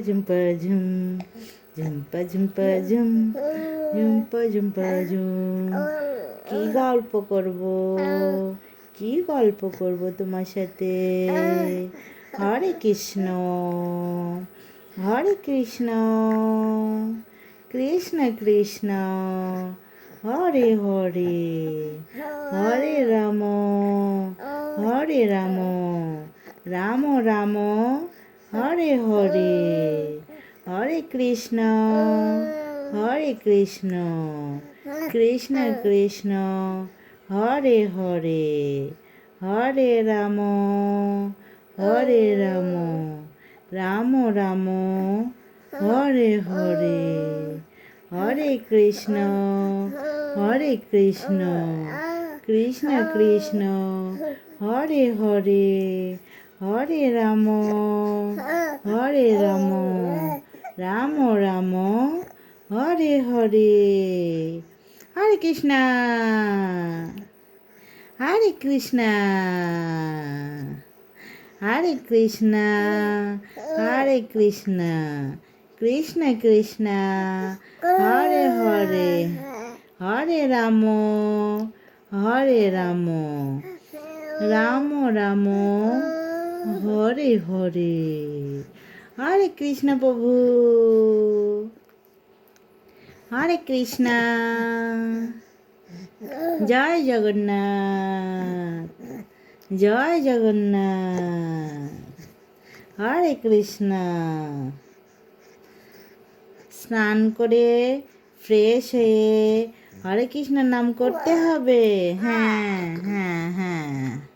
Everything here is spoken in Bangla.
ঝুম্পা ঝুম ঝুম্পা ঝুম্পা ঝুম ঝুম্পা ঝুম্পা ঝুম। কি গল্প করব, কি গল্প করব তোমার সাথে? হরে কৃষ্ণ, হরে কৃষ্ণ, কৃষ্ণ কৃষ্ণ, হরে হরে, হরে রাম, হরে রাম, রাম রাম, হরে হরে, হরে কৃষ্ণ, হরে কৃষ্ণ, কৃষ্ণ কৃষ্ণ, হরে হরে, হরে রাম, হরে রাম, রাম রাম, হরে হরে, হরে কৃষ্ণ, হরে কৃষ্ণ, কৃষ্ণ কৃষ্ণ, হরে হরে, হরে রাম, হরে রাম, রাম রাম, হরে হরে। হরে কৃষ্ণ, হরে কৃষ্ণ, হরে কৃষ্ণ, হরে কৃষ্ণ, কৃষ্ণ কৃষ্ণ, হরে হরে, হরে রাম, হরে রাম, রাম রাম, হরে হরে। হরে কৃষ্ণ প্রভু, হরে কৃষ্ণ, জয় জগন্নাথ, জয় জগন্নাথ। হরে কৃষ্ণ। স্নান করে ফ্রেশ হয়ে হরে কৃষ্ণের নাম করতে হবে। হ্যাঁ হ্যাঁ হ্যাঁ।